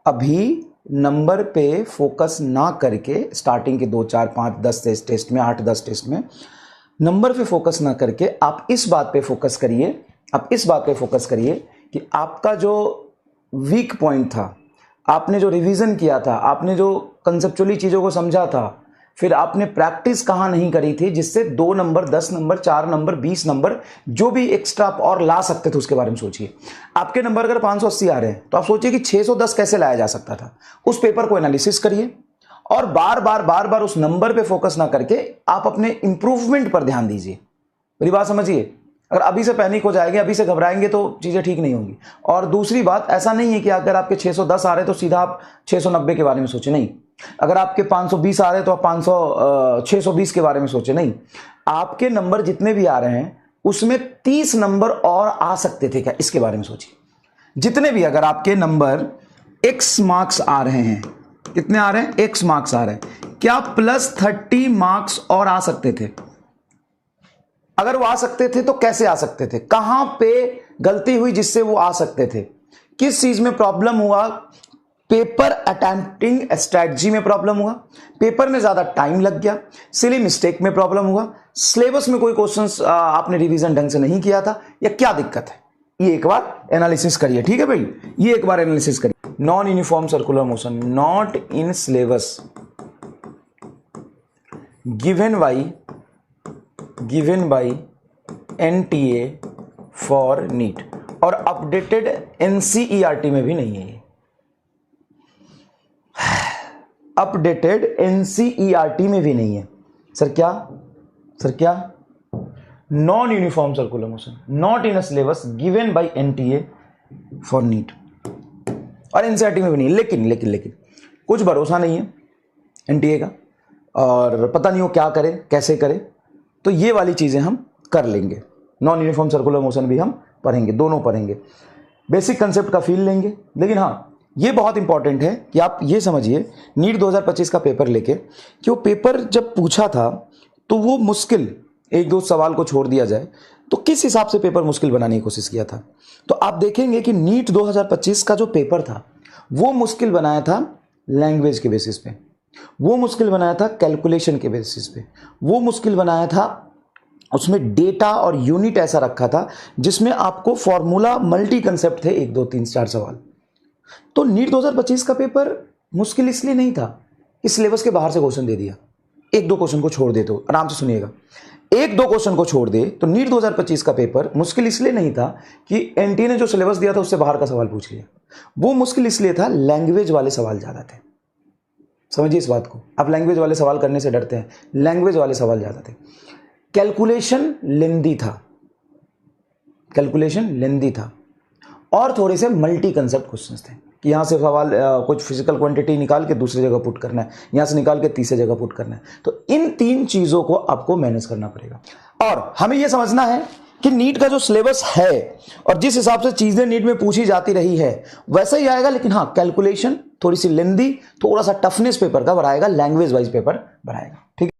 अभी नंबर पे फोकस ना करके स्टार्टिंग के 2, 4, 5, 10 टेस्ट में, 8, 10 टेस्ट में नंबर पे फोकस ना करके आप इस बात पे फोकस करिए, आप इस बात पे फोकस करिए कि आपका जो वीक पॉइंट था, आपने जो रिवीजन किया था, आपने जो कंसेप्चुअली चीज़ों को समझा था, फिर आपने प्रैक्टिस कहाँ नहीं करी थी जिससे 2 नंबर, 10 नंबर, 4 नंबर, 20 नंबर जो भी एक्स्ट्रा आप और ला सकते थे उसके बारे में सोचिए। आपके नंबर अगर 580 आ रहे हैं तो आप सोचिए कि 610 कैसे लाया जा सकता था। उस पेपर को एनालिसिस करिए और बार बार उस नंबर पे फोकस ना करके आप अपने इंप्रूवमेंट पर ध्यान दीजिए। मेरी बात समझिए। अगर अभी से पैनिक हो जाएंगे, अभी से घबराएंगे तो चीज़ें ठीक नहीं होंगी। और दूसरी बात, ऐसा नहीं है कि अगर आपके 610 आ रहे हैं तो सीधा आप 690 के बारे में सोचें, नहीं। अगर आपके 520 आ रहे हैं तो आप 620 के बारे में सोचें, नहीं। आपके नंबर जितने भी आ रहे हैं उसमें 30 नंबर और आ सकते थे क्या, इसके बारे में सोचिए। जितने भी, अगर आपके नंबर x मार्क्स आ रहे हैं, कितने आ रहे हैं, x मार्क्स आ रहे हैं, क्या +30 मार्क्स और आ सकते थे? अगर वो आ सकते थे तो कैसे आ सकते थे, कहां पे गलती हुई जिससे वो आ सकते थे, किस चीज में प्रॉब्लम हुआ? पेपर अटेम्प्टिंग स्ट्रेटजी में प्रॉब्लम हुआ, पेपर में ज्यादा टाइम लग गया, सिली मिस्टेक में प्रॉब्लम हुआ, सिलेबस में कोई क्वेश्चंस आपने रिवीजन ढंग से नहीं किया था, या क्या दिक्कत है? ये एक बार एनालिसिस करिए, ठीक है भाई, ये एक बार एनालिसिस करिए। Non uniform circular motion not in syllabus given by NTA for NEET, और अपडेटेड NCERT में भी नहीं है ये, अपडेटेड NCERT में भी नहीं है। सर क्या non uniform circular motion not in a syllabus given by NTA for NEET, और NCERT में भी नहीं। लेकिन कुछ भरोसा नहीं है NTA का, और पता नहीं वो क्या करे, कैसे करे, तो ये वाली चीजें हम कर लेंगे। नॉन यूनिफॉर्म सर्कुलर मोशन भी हम पढ़ेंगे, दोनों पढ़ेंगे, बेसिक कंसेप्ट का फील लेंगे। लेकिन हाँ, ये बहुत इंपॉर्टेंट है कि आप ये समझिए नीट 2025 का पेपर लेके, कि वो पेपर जब पूछा था तो वो मुश्किल 1-2 सवाल को छोड़ दिया जाए तो किस हिसाब से पेपर मुश्किल बनाने की कोशिश किया था। तो आप देखेंगे कि नीट 2025 का जो पेपर था वो मुश्किल बनाया था लैंग्वेज के बेसिस पे, वो मुश्किल बनाया था कैलकुलेशन के बेसिस पे, वो मुश्किल बनाया था, उसमें डेटा और यूनिट ऐसा रखा था जिसमें आपको फॉर्मूला मल्टी कंसेप्ट थे, 1, 2, 3, 4 सवाल। तो नीट 2025 का पेपर मुश्किल इसलिए नहीं था कि सिलेबस के बाहर से क्वेश्चन दे दिया, 1-2 क्वेश्चन को छोड़ दे, तो आराम से सुनिएगा, 1-2 क्वेश्चन को छोड़ दे तो नीट 2025 का पेपर मुश्किल इसलिए नहीं था कि NTA ने जो सिलेबस दिया था उससे बाहर का सवाल पूछ लिया। वो मुश्किल इसलिए था लैंग्वेज वाले सवाल ज्यादा थे। समझिए इस बात को, आप लैंग्वेज वाले सवाल करने से डरते हैं, लैंग्वेज वाले सवाल ज्यादा थे। कैलकुलेशन लेंदी था और थोड़े से मल्टी कंसेप्ट क्वेश्चंस थे कि यहां से सवाल कुछ फिजिकल क्वांटिटी निकाल के दूसरी जगह पुट करना है, यहां से निकाल के तीसरी जगह पुट करना है। तो इन 3 चीजों को आपको मैनेज करना पड़ेगा। और हमें यह समझना है कि नीट का जो सिलेबस है और जिस हिसाब से चीजें नीट में पूछी जाती रही है वैसा ही आएगा, लेकिन हाँ, कैलकुलेशन थोड़ी सी लेंदी, थोड़ा सा टफनेस पेपर का बढ़ाएगा, लैंग्वेज वाइज पेपर बढ़ाएगा, ठीक है।